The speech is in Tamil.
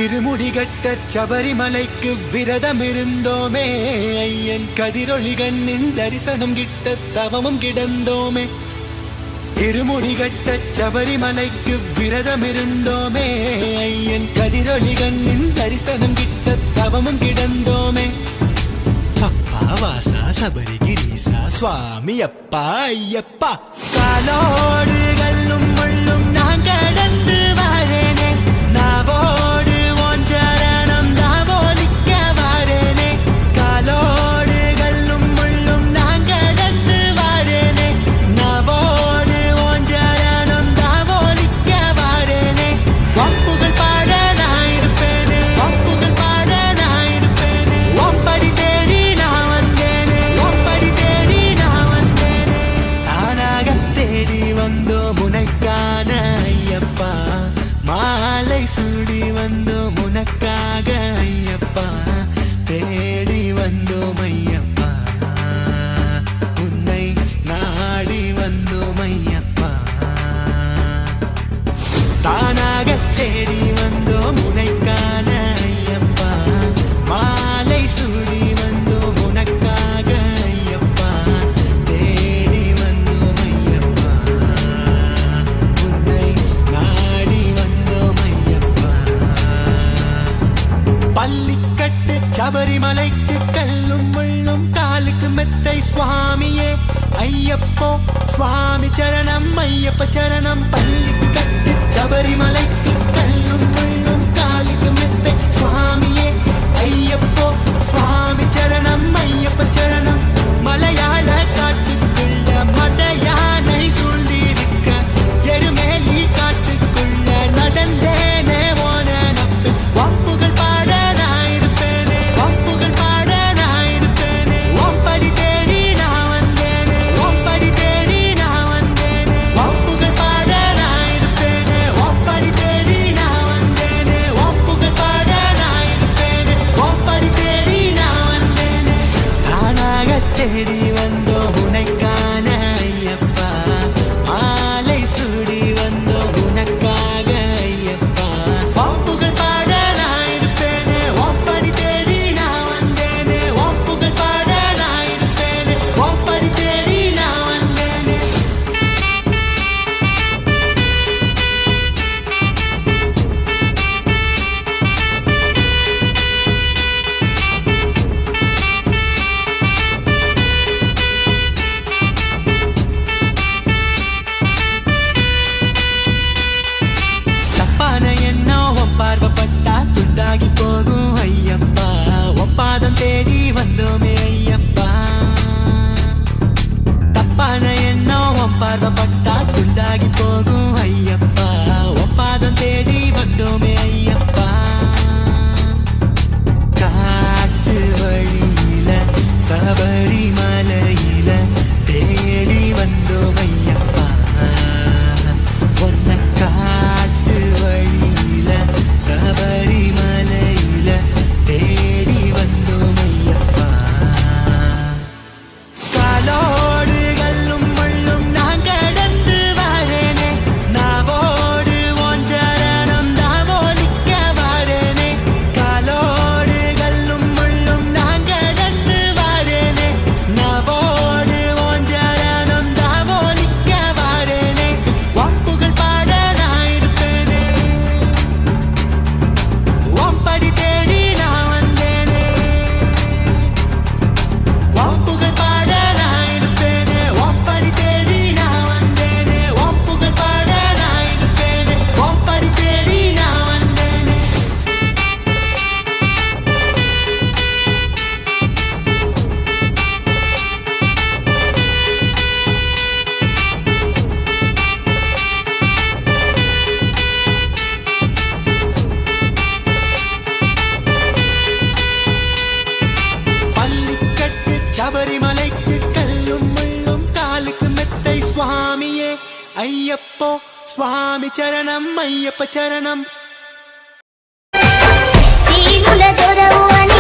இருமுடிகட்ட சபரிமலைக்கு விரதம் இருந்தோமே, ஐயன் கதிரொளி கண்ணின் தரிசனம் கிட்ட தவமும் கிடந்தோமே. இருமுடிகட்ட சபரிமலைக்கு விரதம் இருந்தோமே, ஐயன் கதிரொளி கண்ணின் தரிசனம் கிட்ட தவமும் கிடந்தோமே. அப்பா வாசா சபரிகிரீசா சுவாமி அப்பா ஐயப்பா, காலோடு கல்லும் முள்ளும் நான் கடந்து வரேனே, நாவோடு ஒன்றரணம் தாவோலிக்க வரேனே. காலோடு கல்லும் முள்ளும் நான் கடந்து வரேனே, நாவோடு ஒன்றரணம் தாவோலிக்க வரேனே. வம்புகள் பாட நான் இருப்பேனே, வம்புகள் பாட நான் இருப்பேனே. ஒம்படி தேடி நான் வந்தேனே, ஒம்படி தேடி நான் வந்தேனே. தானாக தேடி வந்தோம் உனக்கான ஐயப்பா, மாலை சூடி வந்தோம் உனக்காக ஐயப்பா, தேடி வந்தோம் ஐயப்பா, உன்னை நாடி வந்தோம் ஐயப்பா. தானாக தேடி வந்தோம் உனக்கான ஐயப்பா, மாலை சூடி வந்தோம் உனக்காக ஐயப்பா, தேடி வந்தோம் ஐயப்பா, உன்னை நாடி வந்தோம் ஐயப்பா. பள்ளிக்கட்டு சபரிமலைக்கு கல்லும் முள்ளும் காலுக்கு மெத்தை சுவாமியே ஐயப்போ, சுவாமி சரணம் ஐயப்ப சரணம். பள்ளிக்கட்டு சபரிமலைக்கு கல்லும் முள்ளும் காலுக்கு மெத்தை சுவாமியே ஐயப்போ, சுவாமி சரணம் ஐயப்ப சரணம். மலையாள காட்டுக்குள்ள மத யானை சூழ்ந்திருக்க, எருமேலி காட்டுக்குள்ள நடந்தேனே ஓன நப்பு. வம்புகள் பாட நான் இருப்பேனே, வம்புகள் பாட நான் இருப்பேனே. ஒம்படி தேடி நான் வந்தேனே, ஒம்படி தேடி நான் வந்தேனே. வம்புகள் பாட நான் இருப்பேனே, ஒம்படி தேடி நான் வந்தேனே. வம்புகள் பாட நான் இருப்பேனே, ஒம்படி தேடி நான் வந்தேனே. தானாக தேடி வந்தோம் உனக்கான ஐயப்பா, மாலை சூடி வந்தோம் உனக்காக ஐயப்பா. வம்புகள் பாட நான் இருப்பேனே, ஒம்படி தேடி நான் வந்தேனே. வம்புகள் பாட நான் இருப்பேனே, ஒம்படி தேடி நான் வந்தேனே. தப்பான எண்ணம் உன் பார்வைப்பட்டா துண்டாகி போகும் ஐயப்பா, ஒப்பாதம் தேடி வந்தோமே ஐயப்பா. தப்பான எண்ணம் உன் பார்வைப்பட்டா துண்டாகி போகும் ஐயப்பா, ஒப்பாதம் தேடி வந்தோமே ஐயப்பா. காட்டு வழியில சபரிமலையில தேடி வந்தோம் ஐயப்பா, ஒன்ன காட்டு வழியில சபரிமலையில தேடி வந்தோம் ஐயப்பா. காலோடு கல்லும் முள்ளும் நான் கடந்து வரேனே, நாவோடு ஒன்றரணம் தாவோலிக்க வரேனே. காலோடு கல்லும் முள்ளும் நான் கடந்து வரேனே, நாவோடு ஒன்றரணம் தாவோலிக்க வரேனே. வம்புகள் பாட நான் இருப்பேனே, ஒம்படி தேடி நான் வந்தேனே. வம்புகள் பாட நான் இருப்பேனே, ஒம்படி தேடி நான் வந்தேனே. வம்புகள் பாட நான் இருப்பேனே, ஒம்படி தேடி நான் வந்தேனே. பள்ளிக்கட்டு சபரிமலைக்கு கல்லும் முள்ளும் காலுக்கு மெத்தை சுவாமியே ஐயப்போ, சுவாமி சரணம் ஐயப்ப சரணம். తీగుల దొరవు అని